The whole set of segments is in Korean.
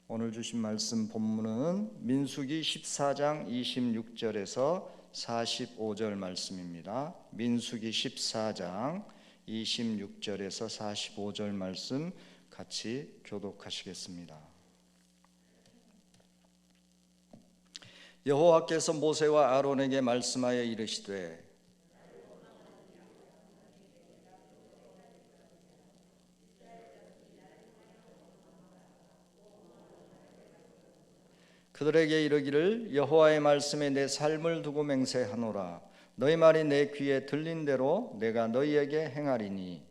오늘 주신 말씀 본문은 민수기 14장 26절에서 45절 말씀입니다. 민수기 14장 26절에서 45절 말씀 같이 교독하시겠습니다. 여호와께서 모세와 아론에게 말씀하여 이르시되 그들에게 이르기를 여호와의 말씀에 내 삶을 두고 맹세하노라. 너희 말이 내 귀에 들린 대로 내가 너희에게 행하리니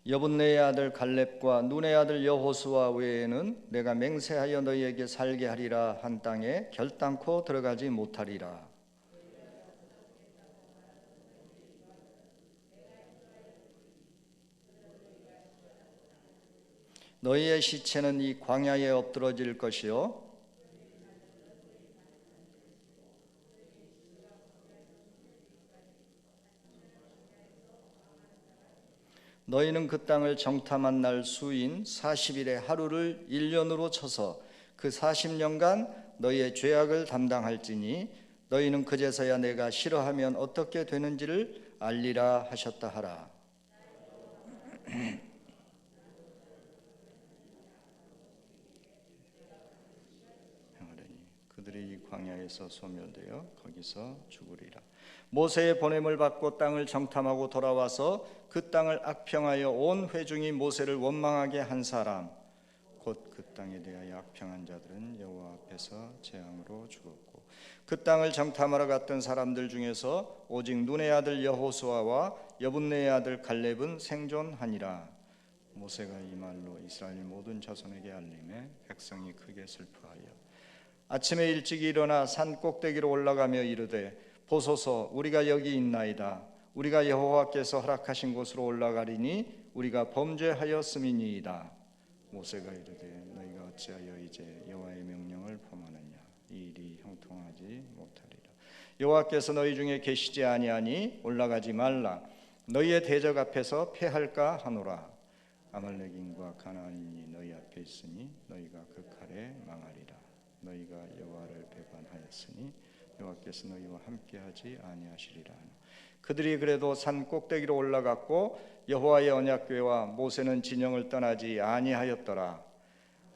여분네의 아들 갈렙과 눈의 아들 여호수아 외에는 내가 맹세하여 너희에게 살게 하리라 한 땅에 결단코 들어가지 못하리라. 너희의 시체는 이 광야에 엎드러질 것이요 너희는 그 땅을 정탐한 날 수인 40일의 하루를 1년으로 쳐서 그 40년간 너희의 죄악을 담당할지니 너희는 그제서야 내가 싫어하면 어떻게 되는지를 알리라 하셨다 하라. 그들이 이 광야에서 소멸되어 거기서 죽으리라. 모세의 보냄을 받고 땅을 정탐하고 돌아와서 그 땅을 악평하여 온 회중이 모세를 원망하게 한 사람 곧 그 땅에 대하여 악평한 자들은 여호와 앞에서 재앙으로 죽었고 그 땅을 정탐하러 갔던 사람들 중에서 오직 눈의 아들 여호수아와 여분네의 아들 갈렙은 생존하니라. 모세가 이 말로 이스라엘 모든 자손에게 알림해 백성이 크게 슬퍼하여 아침에 일찍 일어나 산 꼭대기로 올라가며 이르되 보소서 우리가 여기 있나이다. 우리가 여호와께서 허락하신 곳으로 올라가리니 우리가 범죄하였음이니이다. 모세가 이르되 너희가 어찌하여 이제 여호와의 명령을 범하느냐. 이 일이 형통하지 못하리라. 여호와께서 너희 중에 계시지 아니하니 올라가지 말라. 너희의 대적 앞에서 패할까 하노라. 아말렉인과 가나안인이 너희 앞에 있으니 너희가 그 칼에 망하리라. 너희가 여호와를 배반하였으니 여호와께서 너희와 함께하지 아니하시리라. 그들이 그래도 산 꼭대기로 올라갔고 여호와의 언약궤와 모세는 진영을 떠나지 아니하였더라.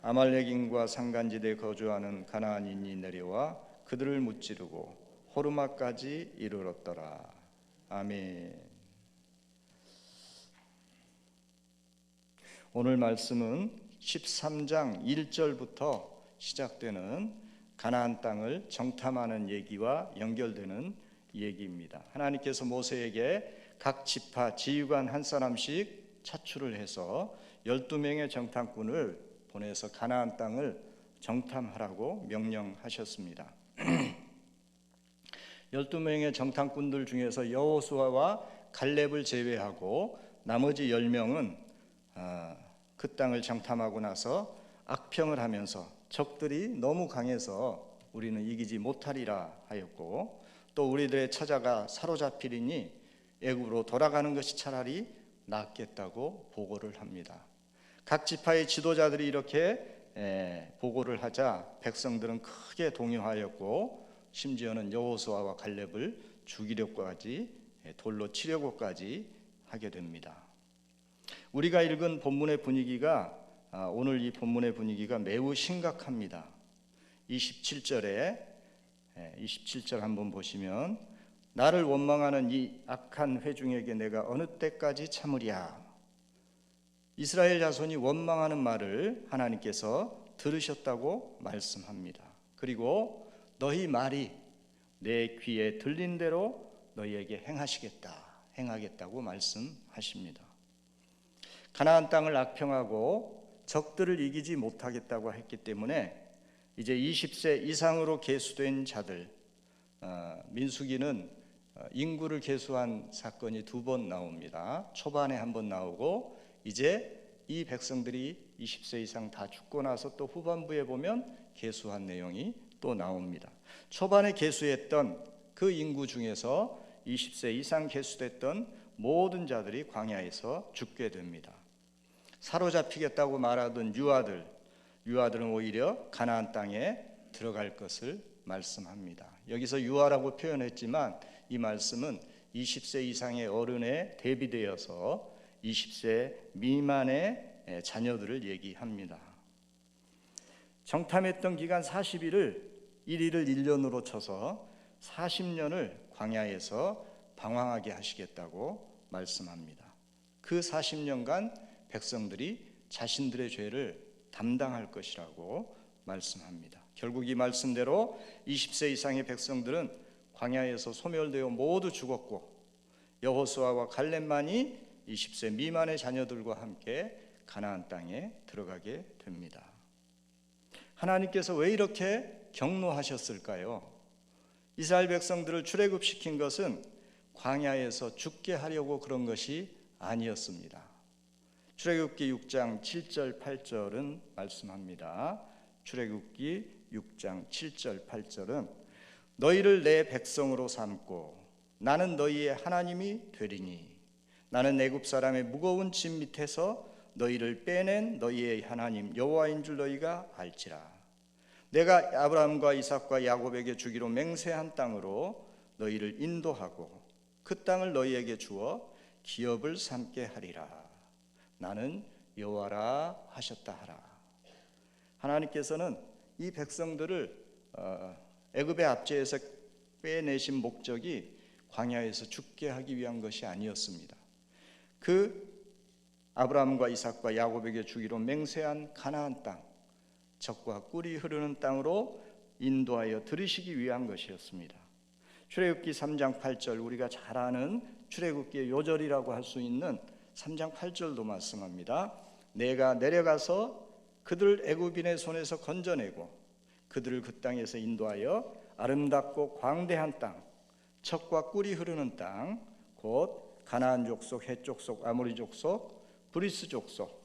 아말렉인과 산간지대에 거주하는 가나안인이 내려와 그들을 무찌르고 호르마까지 이르렀더라. 아멘. 오늘 말씀은 13장 1절부터 시작되는 가나안 땅을 정탐하는 얘기와 연결되는 얘기입니다. 하나님께서 모세에게 각 지파 지휘관 한 사람씩 차출을 해서 12명의 정탐꾼을 보내서 가나안 땅을 정탐하라고 명령하셨습니다. 12명의 정탐꾼들 중에서 여호수아와 갈렙을 제외하고 나머지 10명은 그 땅을 정탐하고 나서 악평을 하면서 적들이 너무 강해서 우리는 이기지 못하리라 하였고 또 우리들의 처자가 사로잡히리니 애굽으로 돌아가는 것이 차라리 낫겠다고 보고를 합니다. 각 지파의 지도자들이 이렇게 보고를 하자 백성들은 크게 동요하였고 심지어는 여호수아와 갈렙을 죽이려고까지 돌로 치려고까지 하게 됩니다. 우리가 읽은 본문의 분위기가 오늘 이 본문의 분위기가 매우 심각합니다. 27절 한번 보시면 나를 원망하는 이 악한 회중에게 내가 어느 때까지 참으랴. 이스라엘 자손이 원망하는 말을 하나님께서 들으셨다고 말씀합니다. 그리고 너희 말이 내 귀에 들린 대로 너희에게 행하겠다고 말씀하십니다. 가나안 땅을 악평하고 적들을 이기지 못하겠다고 했기 때문에 이제 20세 이상으로 계수된 자들, 민수기는 인구를 계수한 사건이 2번 나옵니다. 초반에 한 번 나오고 이제 이 백성들이 20세 이상 다 죽고 나서 또 후반부에 보면 계수한 내용이 또 나옵니다. 초반에 계수했던 그 인구 중에서 20세 이상 계수됐던 모든 자들이 광야에서 죽게 됩니다. 사로잡히겠다고 말하던 유아들은 오히려 가나안 땅에 들어갈 것을 말씀합니다. 여기서 유아라고 표현했지만 이 말씀은 20세 이상의 어른에 대비되어서 20세 미만의 자녀들을 얘기합니다. 정탐했던 기간 40일을 1년으로 쳐서 40년을 광야에서 방황하게 하시겠다고 말씀합니다. 그 40년간 백성들이 자신들의 죄를 담당할 것이라고 말씀합니다. 결국 이 말씀대로 20세 이상의 백성들은 광야에서 소멸되어 모두 죽었고 여호수아와 갈렙만이 20세 미만의 자녀들과 함께 가나안 땅에 들어가게 됩니다. 하나님께서 왜 이렇게 경노하셨을까요? 이스라엘 백성들을 출애굽시킨 것은 광야에서 죽게 하려고 그런 것이 아니었습니다. 출애굽기 6장 7절 8절은 말씀합니다. 출애굽기 6장 7절 8절은 너희를 내 백성으로 삼고 나는 너희의 하나님이 되리니 나는 애굽 사람의 무거운 짐 밑에서 너희를 빼낸 너희의 하나님 여호와인 줄 너희가 알지라. 내가 아브라함과 이삭과 야곱에게 주기로 맹세한 땅으로 너희를 인도하고 그 땅을 너희에게 주어 기업을 삼게 하리라. 나는 여호와라 하셨다 하라. 하나님께서는 이 백성들을 애굽의 압제에서 빼내신 목적이 광야에서 죽게 하기 위한 것이 아니었습니다. 그 아브라함과 이삭과 야곱에게 주기로 맹세한 가나안 땅, 젖과 꿀이 흐르는 땅으로 인도하여 들이시기 위한 것이었습니다. 출애굽기 3장 8절, 우리가 잘 아는 출애굽기의 요절이라고 할 수 있는 3장 8절도 말씀합니다. 내가 내려가서 그들 애굽인의 손에서 건져내고 그들을 그 땅에서 인도하여 아름답고 광대한 땅, 젖과 꿀이 흐르는 땅, 곧 가나안 족속, 헷 족속, 아모리 족속, 브리스 족속,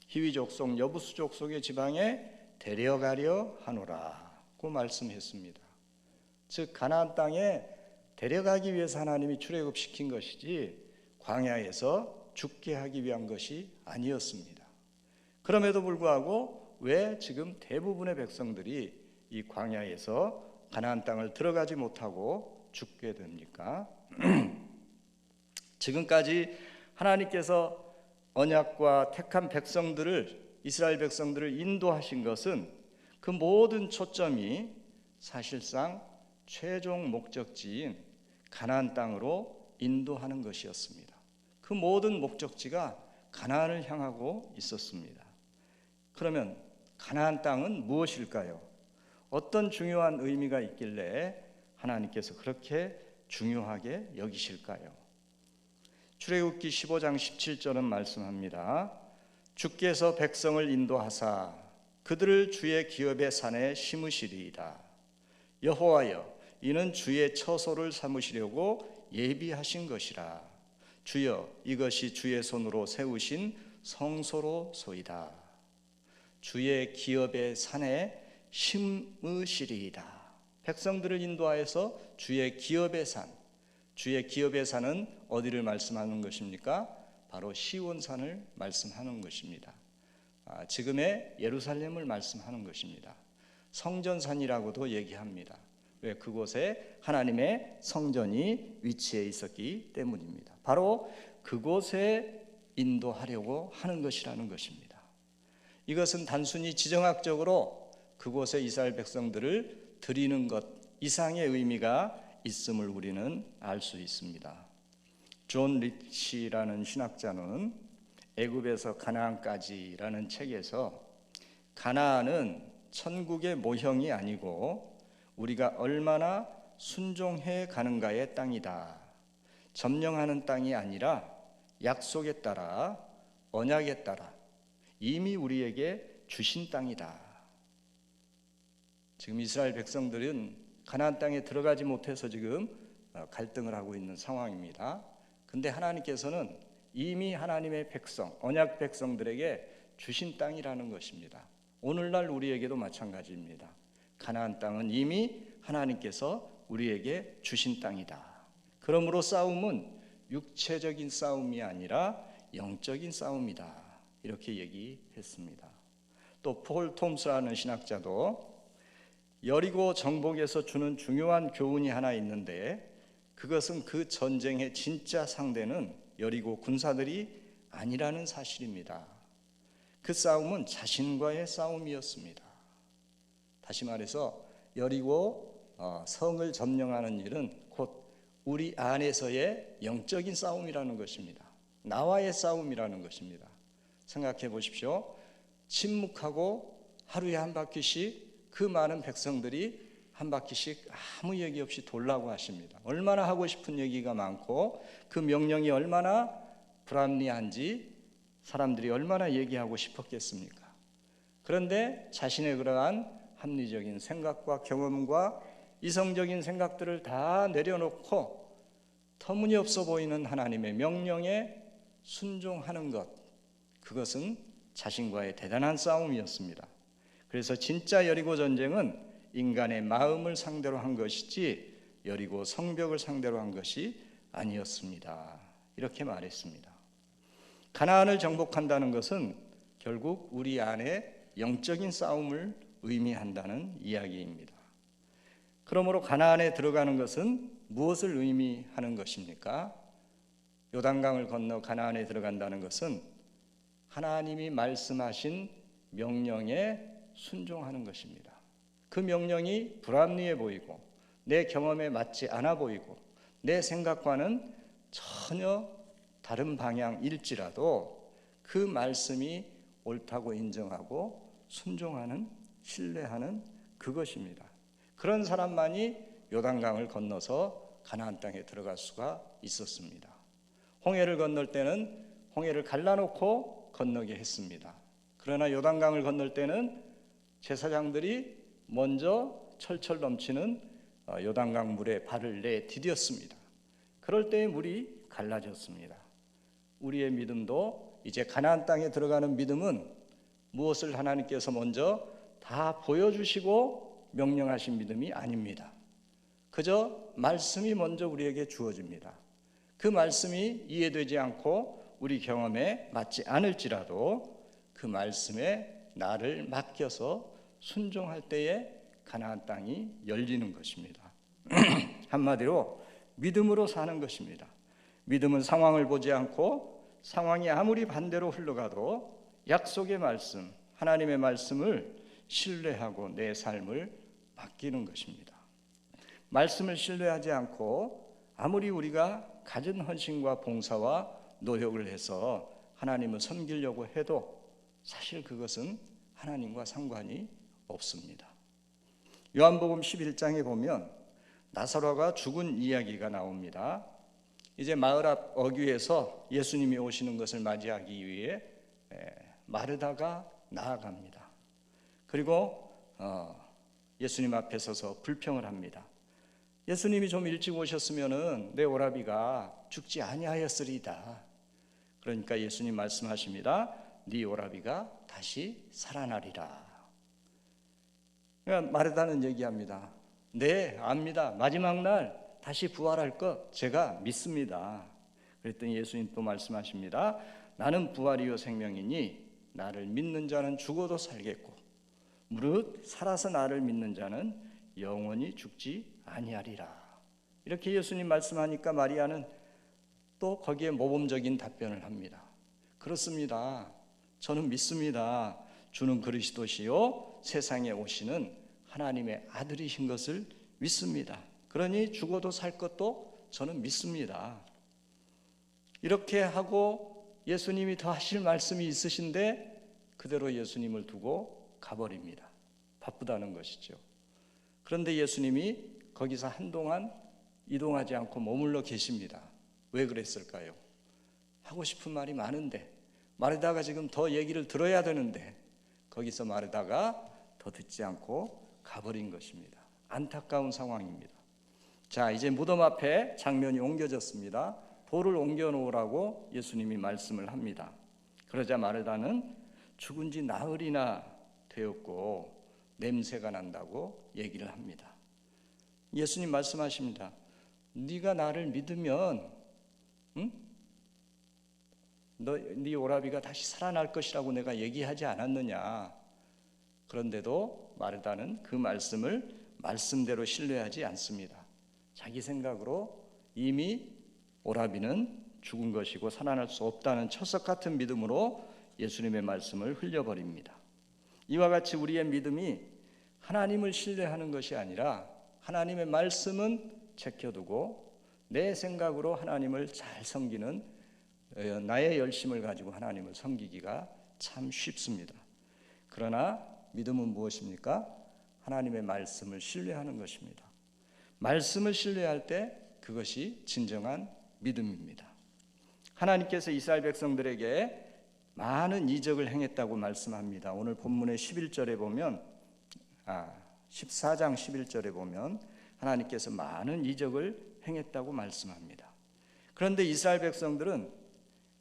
히위 족속, 여부스 족속의 지방에 데려가려 하노라고 말씀했습니다. 즉 가나안 땅에 데려가기 위해서 하나님이 출애굽시킨 것이지 광야에서 죽게 하기 위한 것이 아니었습니다. 그럼에도 불구하고 왜 지금 대부분의 백성들이 이 광야에서 가나안 땅을 들어가지 못하고 죽게 됩니까? 지금까지 하나님께서 언약과 택한 백성들을, 이스라엘 백성들을 인도하신 것은 그 모든 초점이 사실상 최종 목적지인 가나안 땅으로 인도하는 것이었습니다. 그 모든 목적지가 가나안을 향하고 있었습니다. 그러면 가나안 땅은 무엇일까요? 어떤 중요한 의미가 있길래 하나님께서 그렇게 중요하게 여기실까요? 출애굽기 15장 17절은 말씀합니다. 주께서 백성을 인도하사 그들을 주의 기업의 산에 심으시리이다. 여호와여, 이는 주의 처소를 삼으시려고 예비하신 것이라. 주여, 이것이 주의 손으로 세우신 성소로소이다. 주의 기업의 산에 심으시리이다. 백성들을 인도하여서 주의 기업의 산, 주의 기업의 산은 어디를 말씀하는 것입니까? 바로 시온산을 말씀하는 것입니다. 지금의 예루살렘을 말씀하는 것입니다. 성전산이라고도 얘기합니다. 왜? 그곳에 하나님의 성전이 위치해 있었기 때문입니다. 바로 그곳에 인도하려고 하는 것이라는 것입니다. 이것은 단순히 지정학적으로 그곳에 이스라엘 백성들을 드리는 것 이상의 의미가 있음을 우리는 알 수 있습니다. 존 리치라는 신학자는 애굽에서 가나안까지라는 책에서 가나안은 천국의 모형이 아니고 우리가 얼마나 순종해 가는가의 땅이다. 점령하는 땅이 아니라 약속에 따라, 언약에 따라 이미 우리에게 주신 땅이다. 지금 이스라엘 백성들은 가나안 땅에 들어가지 못해서 지금 갈등을 하고 있는 상황입니다. 근데 하나님께서는 이미 하나님의 백성, 언약 백성들에게 주신 땅이라는 것입니다. 오늘날 우리에게도 마찬가지입니다. 가나안 땅은 이미 하나님께서 우리에게 주신 땅이다. 그러므로 싸움은 육체적인 싸움이 아니라 영적인 싸움이다. 이렇게 얘기했습니다. 또 폴 톰스라는 신학자도 여리고 정복에서 주는 중요한 교훈이 하나 있는데, 그것은 그 전쟁의 진짜 상대는 여리고 군사들이 아니라는 사실입니다. 그 싸움은 자신과의 싸움이었습니다. 다시 말해서 여리고 성을 점령하는 일은 곧 우리 안에서의 영적인 싸움이라는 것입니다. 나와의 싸움이라는 것입니다. 생각해 보십시오. 침묵하고 하루에 한 바퀴씩 그 많은 백성들이 한 바퀴씩 아무 얘기 없이 돌라고 하십니다. 얼마나 하고 싶은 얘기가 많고 그 명령이 얼마나 불합리한지 사람들이 얼마나 얘기하고 싶었겠습니까? 그런데 자신의 그러한 합리적인 생각과 경험과 이성적인 생각들을 다 내려놓고 터무니없어 보이는 하나님의 명령에 순종하는 것, 그것은 자신과의 대단한 싸움이었습니다. 그래서 진짜 여리고 전쟁은 인간의 마음을 상대로 한 것이지 여리고 성벽을 상대로 한 것이 아니었습니다. 이렇게 말했습니다. 가나안을 정복한다는 것은 결국 우리 안에 영적인 싸움을 의미한다는 이야기입니다. 그러므로 가나안에 들어가는 것은 무엇을 의미하는 것입니까? 요단강을 건너 가나안에 들어간다는 것은 하나님이 말씀하신 명령에 순종하는 것입니다. 그 명령이 불합리해 보이고 내 경험에 맞지 않아 보이고 내 생각과는 전혀 다른 방향일지라도 그 말씀이 옳다고 인정하고 순종하는, 신뢰하는 그것입니다. 그런 사람만이 요단강을 건너서 가나안 땅에 들어갈 수가 있었습니다. 홍해를 건널 때는 홍해를 갈라놓고 건너게 했습니다. 그러나 요단강을 건널 때는 제사장들이 먼저 철철 넘치는 요단강 물에 발을 내디뎠습니다. 그럴 때의 물이 갈라졌습니다. 우리의 믿음도 이제 가나안 땅에 들어가는 믿음은 무엇을 하나님께서 먼저 다 보여주시고 명령하신 믿음이 아닙니다. 그저 말씀이 먼저 우리에게 주어집니다. 그 말씀이 이해되지 않고 우리 경험에 맞지 않을지라도 그 말씀에 나를 맡겨서 순종할 때에 가나안 땅이 열리는 것입니다. 한마디로 믿음으로 사는 것입니다. 믿음은 상황을 보지 않고 상황이 아무리 반대로 흘러가도 약속의 말씀, 하나님의 말씀을 신뢰하고 내 삶을 맡기는 것입니다. 말씀을 신뢰하지 않고 아무리 우리가 갖은 헌신과 봉사와 노력을 해서 하나님을 섬기려고 해도 사실 그것은 하나님과 상관이 없습니다. 요한복음 11장에 보면 나사로가 죽은 이야기가 나옵니다. 이제 마을 앞 어귀에서 예수님이 오시는 것을 맞이하기 위해 마르다가 나아갑니다. 그리고 예수님 앞에 서서 불평을 합니다. 예수님이 좀 일찍 오셨으면은 내 오라비가 죽지 아니하였으리이다. 그러니까 예수님 말씀하십니다. 네 오라비가 다시 살아나리라. 그러니까 마르다는 얘기합니다. 네, 압니다. 마지막 날 다시 부활할 것 제가 믿습니다. 그랬더니 예수님 또 말씀하십니다. 나는 부활이요 생명이니 나를 믿는 자는 죽어도 살겠고 무릇 살아서 나를 믿는 자는 영원히 죽지 아니하리라. 이렇게 예수님 말씀하니까 마리아는 또 거기에 모범적인 답변을 합니다. 그렇습니다. 저는 믿습니다. 주는 그리스도시요 세상에 오시는 하나님의 아들이신 것을 믿습니다. 그러니 죽어도 살 것도 저는 믿습니다. 이렇게 하고 예수님이 더 하실 말씀이 있으신데 그대로 예수님을 두고 가버립니다. 바쁘다는 것이죠. 그런데 예수님이 거기서 한동안 이동하지 않고 머물러 계십니다. 왜 그랬을까요? 하고 싶은 말이 많은데 마르다가 지금 더 얘기를 들어야 되는데 거기서 마르다가 더 듣지 않고 가버린 것입니다. 안타까운 상황입니다. 자, 이제 무덤 앞에 장면이 옮겨졌습니다. 돌을 옮겨 놓으라고 예수님이 말씀을 합니다. 그러자 마르다는 죽은 지 나흘이나 되었고 냄새가 난다고 얘기를 합니다. 예수님 말씀하십니다. 네가 나를 믿으면 네 오라비가 다시 살아날 것이라고 내가 얘기하지 않았느냐. 그런데도 마르다는 그 말씀을 말씀대로 신뢰하지 않습니다. 자기 생각으로 이미 오라비는 죽은 것이고 살아날 수 없다는 철석 같은 믿음으로 예수님의 말씀을 흘려버립니다. 이와 같이 우리의 믿음이 하나님을 신뢰하는 것이 아니라 하나님의 말씀은 제껴두고 내 생각으로 하나님을 잘 섬기는 나의 열심을 가지고 하나님을 섬기기가 참 쉽습니다. 그러나 믿음은 무엇입니까? 하나님의 말씀을 신뢰하는 것입니다. 말씀을 신뢰할 때 그것이 진정한 믿음입니다. 하나님께서 이스라엘 백성들에게 많은 이적을 행했다고 말씀합니다. 오늘 본문의 11절에 보면 14장 11절에 보면 하나님께서 많은 이적을 행했다고 말씀합니다. 그런데 이스라엘 백성들은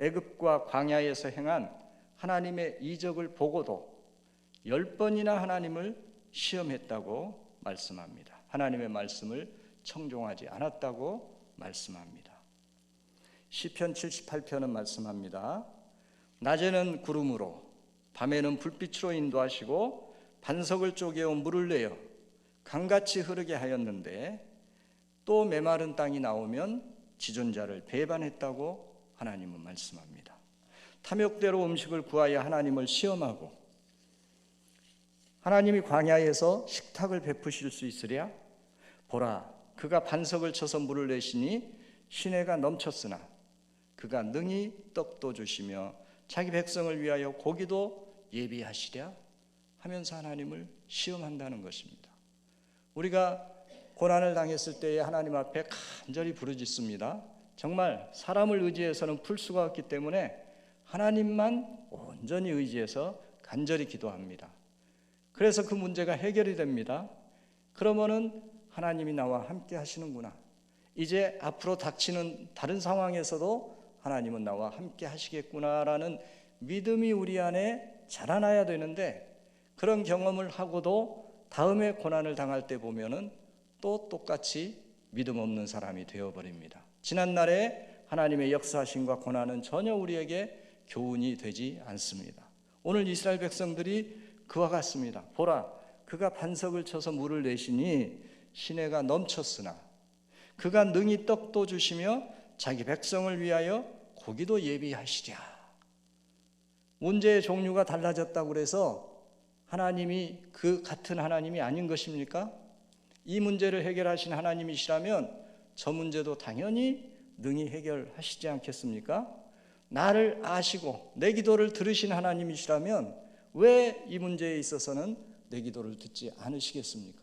애굽과 광야에서 행한 하나님의 이적을 보고도 10번이나 하나님을 시험했다고 말씀합니다. 하나님의 말씀을 청종하지 않았다고 말씀합니다. 시편 78편은 말씀합니다. 낮에는 구름으로 밤에는 불빛으로 인도하시고 반석을 쪼개어 물을 내어 강같이 흐르게 하였는데 또 메마른 땅이 나오면 지존자를 배반했다고 하나님은 말씀합니다. 탐욕대로 음식을 구하여 하나님을 시험하고 하나님이 광야에서 식탁을 베푸실 수 있으랴? 보라, 그가 반석을 쳐서 물을 내시니 시내가 넘쳤으나 그가 능히 떡도 주시며 자기 백성을 위하여 고기도 예비하시랴? 하면서 하나님을 시험한다는 것입니다. 우리가 고난을 당했을 때에 하나님 앞에 간절히 부르짖습니다. 정말 사람을 의지해서는 풀 수가 없기 때문에 하나님만 온전히 의지해서 간절히 기도합니다. 그래서 그 문제가 해결이 됩니다. 그러면은 하나님이 나와 함께 하시는구나. 이제 앞으로 닥치는 다른 상황에서도 하나님은 나와 함께 하시겠구나라는 믿음이 우리 안에 자라나야 되는데, 그런 경험을 하고도 다음에 고난을 당할 때 보면은 또 똑같이 믿음 없는 사람이 되어버립니다. 지난날에 하나님의 역사하심과 고난은 전혀 우리에게 교훈이 되지 않습니다. 오늘 이스라엘 백성들이 그와 같습니다. 보라, 그가 반석을 쳐서 물을 내시니 시내가 넘쳤으나 그가 능히 떡도 주시며 자기 백성을 위하여 고기도 예비하시랴. 문제의 종류가 달라졌다고 그래서 하나님이 그 같은 하나님이 아닌 것입니까? 이 문제를 해결하신 하나님이시라면 저 문제도 당연히 능히 해결하시지 않겠습니까? 나를 아시고 내 기도를 들으신 하나님이시라면 왜 이 문제에 있어서는 내 기도를 듣지 않으시겠습니까?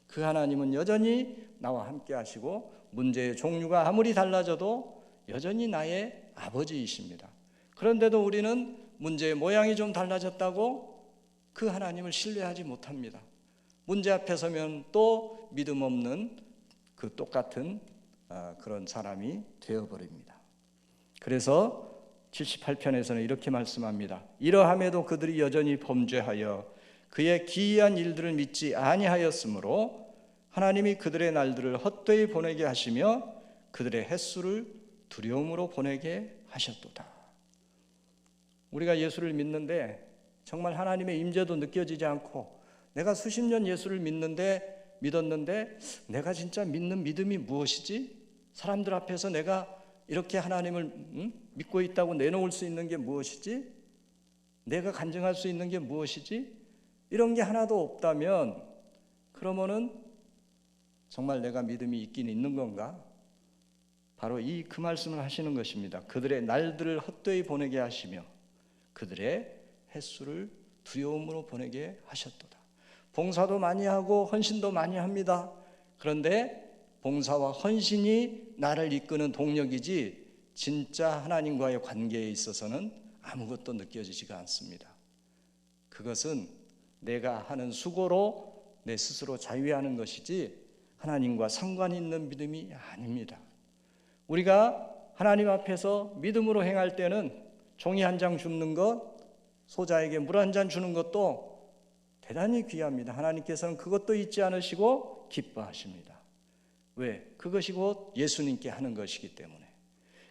그 하나님은 여전히 나와 함께 하시고 문제의 종류가 아무리 달라져도 여전히 나의 아버지이십니다. 그런데도 우리는 문제의 모양이 좀 달라졌다고 그 하나님을 신뢰하지 못합니다. 문제 앞에 서면 또 믿음 없는 그 똑같은 그런 사람이 되어버립니다. 그래서 78편에서는 이렇게 말씀합니다. 이러함에도 그들이 여전히 범죄하여 그의 기이한 일들을 믿지 아니하였으므로 하나님이 그들의 날들을 헛되이 보내게 하시며 그들의 햇수를 두려움으로 보내게 하셨도다. 우리가 예수를 믿는데 정말 하나님의 임재도 느껴지지 않고 내가 수십 년 예수를 믿었는데 내가 진짜 믿는 믿음이 무엇이지? 사람들 앞에서 내가 이렇게 하나님을 믿고 있다고 내놓을 수 있는 게 무엇이지? 내가 간증할 수 있는 게 무엇이지? 이런 게 하나도 없다면 그러면은 정말 내가 믿음이 있긴 있는 건가? 바로 그 말씀을 하시는 것입니다. 그들의 날들을 헛되이 보내게 하시며 그들의 햇수를 두려움으로 보내게 하셨도다. 봉사도 많이 하고 헌신도 많이 합니다. 그런데 봉사와 헌신이 나를 이끄는 동력이지 진짜 하나님과의 관계에 있어서는 아무것도 느껴지지가 않습니다. 그것은 내가 하는 수고로 내 스스로 자유하는 것이지 하나님과 상관 있는 믿음이 아닙니다. 우리가 하나님 앞에서 믿음으로 행할 때는 종이 한 장 줍는 것, 소자에게 물 한 잔 주는 것도 대단히 귀합니다. 하나님께서는 그것도 잊지 않으시고 기뻐하십니다. 왜? 그것이 곧 예수님께 하는 것이기 때문에.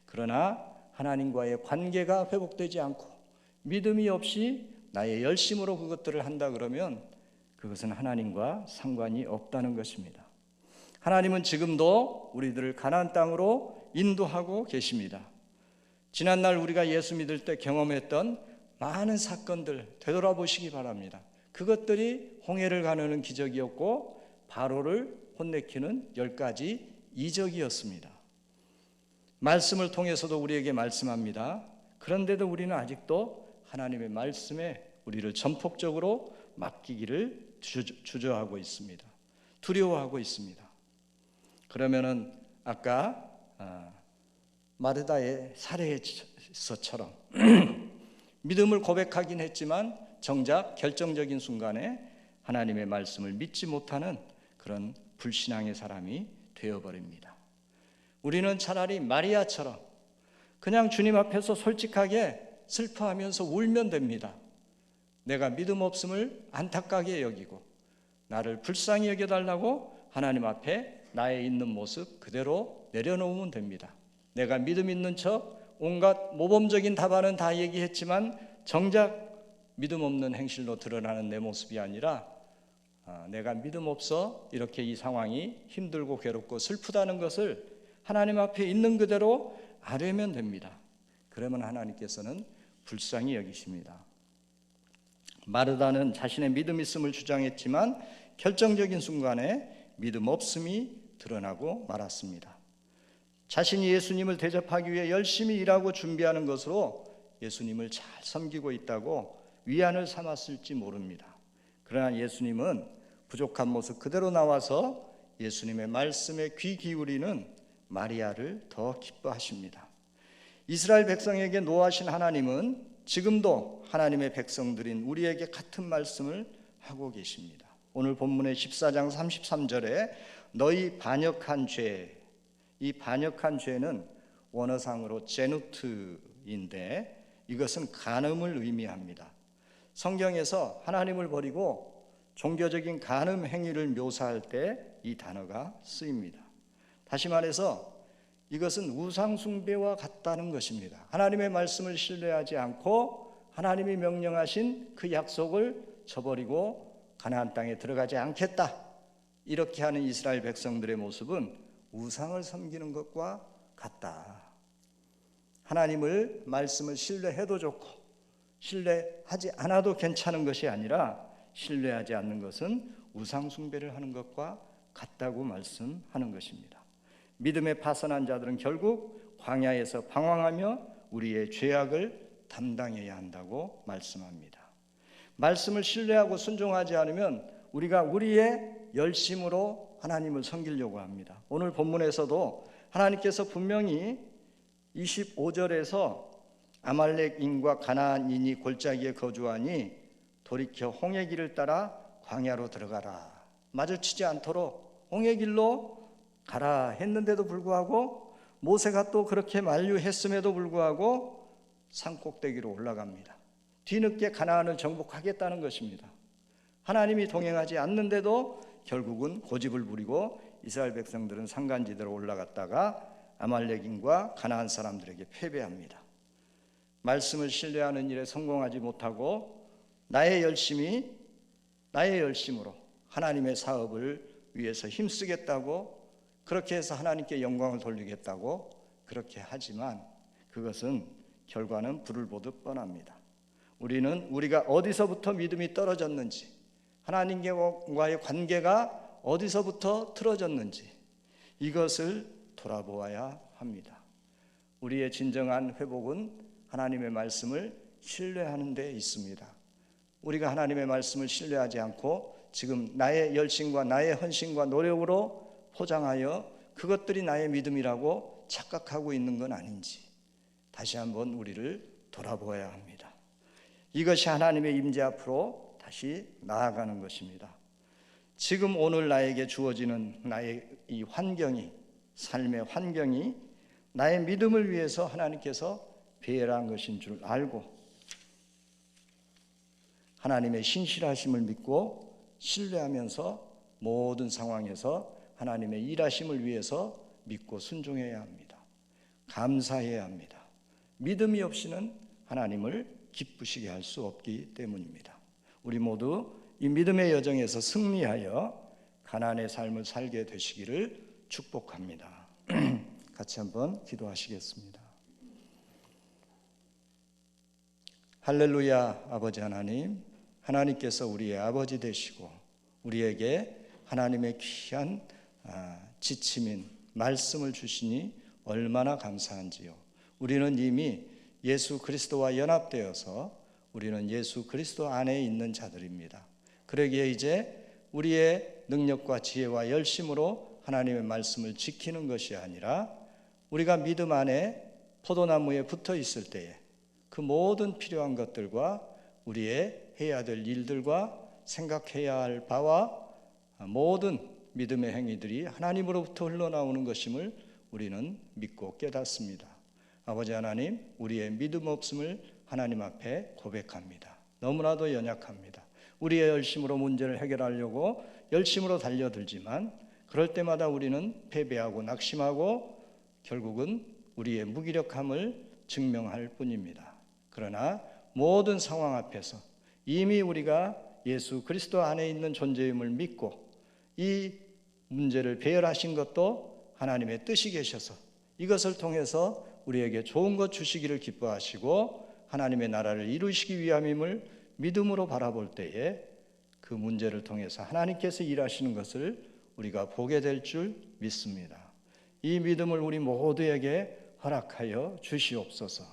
그러나 하나님과의 관계가 회복되지 않고 믿음이 없이 나의 열심으로 그것들을 한다 그러면 그것은 하나님과 상관이 없다는 것입니다. 하나님은 지금도 우리들을 가나안 땅으로 인도하고 계십니다. 지난날 우리가 예수 믿을 때 경험했던 많은 사건들 되돌아보시기 바랍니다. 그것들이 홍해를 가르는 기적이었고 바로를 혼내키는 10가지 이적이었습니다. 말씀을 통해서도 우리에게 말씀합니다. 그런데도 우리는 아직도 하나님의 말씀에 우리를 전폭적으로 맡기기를 주저하고 있습니다. 두려워하고 있습니다. 그러면은 아까 마르다의 사례에서처럼 믿음을 고백하긴 했지만 정작 결정적인 순간에 하나님의 말씀을 믿지 못하는 그런 불신앙의 사람이 되어버립니다. 우리는 차라리 마리아처럼 그냥 주님 앞에서 솔직하게 슬퍼하면서 울면 됩니다. 내가 믿음 없음을 안타깝게 여기고 나를 불쌍히 여겨달라고 하나님 앞에 나의 있는 모습 그대로 내려놓으면 됩니다. 내가 믿음 있는 척 온갖 모범적인 답안은 다 얘기했지만 정작 믿음 없는 행실로 드러나는 내 모습이 아니라 내가 믿음 없어 이렇게 이 상황이 힘들고 괴롭고 슬프다는 것을 하나님 앞에 있는 그대로 아뢰면 됩니다. 그러면 하나님께서는 불쌍히 여기십니다. 마르다는 자신의 믿음 있음을 주장했지만 결정적인 순간에 믿음 없음이 드러나고 말았습니다. 자신이 예수님을 대접하기 위해 열심히 일하고 준비하는 것으로 예수님을 잘 섬기고 있다고 위안을 삼았을지 모릅니다. 그러나 예수님은 부족한 모습 그대로 나와서 예수님의 말씀에 귀 기울이는 마리아를 더 기뻐하십니다. 이스라엘 백성에게 노하신 하나님은 지금도 하나님의 백성들인 우리에게 같은 말씀을 하고 계십니다. 오늘 본문의 14장 33절에 너희 반역한 죄, 이 반역한 죄는 원어상으로 제누트인데 이것은 간음을 의미합니다. 성경에서 하나님을 버리고 종교적인 간음 행위를 묘사할 때 이 단어가 쓰입니다. 다시 말해서 이것은 우상 숭배와 같다는 것입니다. 하나님의 말씀을 신뢰하지 않고 하나님이 명령하신 그 약속을 저버리고 가나안 땅에 들어가지 않겠다 이렇게 하는 이스라엘 백성들의 모습은 우상을 섬기는 것과 같다. 하나님을 말씀을 신뢰해도 좋고 신뢰하지 않아도 괜찮은 것이 아니라 신뢰하지 않는 것은 우상 숭배를 하는 것과 같다고 말씀하는 것입니다. 믿음에 파선한 자들은 결국 광야에서 방황하며 우리의 죄악을 담당해야 한다고 말씀합니다. 말씀을 신뢰하고 순종하지 않으면 우리가 우리의 열심으로 하나님을 섬기려고 합니다. 오늘 본문에서도 하나님께서 분명히 25절에서 아말렉인과 가나안인이 골짜기에 거주하니 돌이켜 홍해 길을 따라 광야로 들어가라. 마주치지 않도록 홍해 길로 가라 했는데도 불구하고 모세가 또 그렇게 만류했음에도 불구하고 산꼭대기로 올라갑니다. 뒤늦게 가나안을 정복하겠다는 것입니다. 하나님이 동행하지 않는데도 결국은 고집을 부리고 이스라엘 백성들은 산간지대로 올라갔다가 아말렉인과 가나안 사람들에게 패배합니다. 말씀을 신뢰하는 일에 성공하지 못하고 나의 열심으로 하나님의 사업을 위해서 힘쓰겠다고 그렇게 해서 하나님께 영광을 돌리겠다고 그렇게 하지만 그것은 결과는 불을 보듯 뻔합니다. 우리는 우리가 어디서부터 믿음이 떨어졌는지 하나님과의 관계가 어디서부터 틀어졌는지 이것을 돌아보아야 합니다. 우리의 진정한 회복은 하나님의 말씀을 신뢰하는 데 있습니다. 우리가 하나님의 말씀을 신뢰하지 않고 지금 나의 열심과 나의 헌신과 노력으로 포장하여 그것들이 나의 믿음이라고 착각하고 있는 건 아닌지 다시 한번 우리를 돌아보아야 합니다. 이것이 하나님의 임재 앞으로 다시 나아가는 것입니다. 지금 오늘 나에게 주어지는 나의 이 환경이 삶의 환경이 나의 믿음을 위해서 하나님께서 배려한 것인 줄 알고 하나님의 신실하심을 믿고 신뢰하면서 모든 상황에서 하나님의 일하심을 위해서 믿고 순종해야 합니다. 감사해야 합니다. 믿음이 없이는 하나님을 기쁘시게 할 수 없기 때문입니다. 우리 모두 이 믿음의 여정에서 승리하여 가나안의 삶을 살게 되시기를 축복합니다. 같이 한번 기도하시겠습니다. 할렐루야. 아버지 하나님, 하나님께서 우리의 아버지 되시고 우리에게 하나님의 귀한 지침인 말씀을 주시니 얼마나 감사한지요. 우리는 이미 예수 그리스도와 연합되어서 우리는 예수 그리스도 안에 있는 자들입니다. 그러기에 이제 우리의 능력과 지혜와 열심으로 하나님의 말씀을 지키는 것이 아니라 우리가 믿음 안에 포도나무에 붙어 있을 때에 그 모든 필요한 것들과 우리의 해야 될 일들과 생각해야 할 바와 모든 믿음의 행위들이 하나님으로부터 흘러나오는 것임을 우리는 믿고 깨닫습니다. 아버지 하나님, 우리의 믿음 없음을 하나님 앞에 고백합니다. 너무나도 연약합니다. 우리의 열심으로 문제를 해결하려고 열심으로 달려들지만 그럴 때마다 우리는 패배하고 낙심하고 결국은 우리의 무기력함을 증명할 뿐입니다. 그러나 모든 상황 앞에서 이미 우리가 예수 그리스도 안에 있는 존재임을 믿고 이 문제를 배열하신 것도 하나님의 뜻이 계셔서 이것을 통해서 우리에게 좋은 것 주시기를 기뻐하시고 하나님의 나라를 이루시기 위함임을 믿음으로 바라볼 때에 그 문제를 통해서 하나님께서 일하시는 것을 우리가 보게 될 줄 믿습니다. 이 믿음을 우리 모두에게 허락하여 주시옵소서.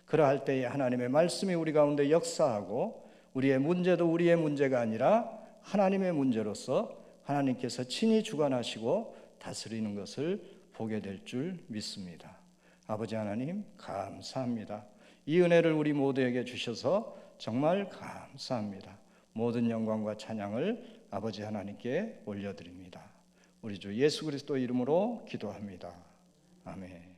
그러할 때에 하나님의 말씀이 우리 가운데 역사하고 우리의 문제도 우리의 문제가 아니라 하나님의 문제로서 하나님께서 친히 주관하시고 다스리는 것을 보게 될 줄 믿습니다. 아버지 하나님, 감사합니다. 이 은혜를 우리 모두에게 주셔서 정말 감사합니다. 모든 영광과 찬양을 아버지 하나님께 올려드립니다. 우리 주 예수 그리스도 이름으로 기도합니다. 아멘.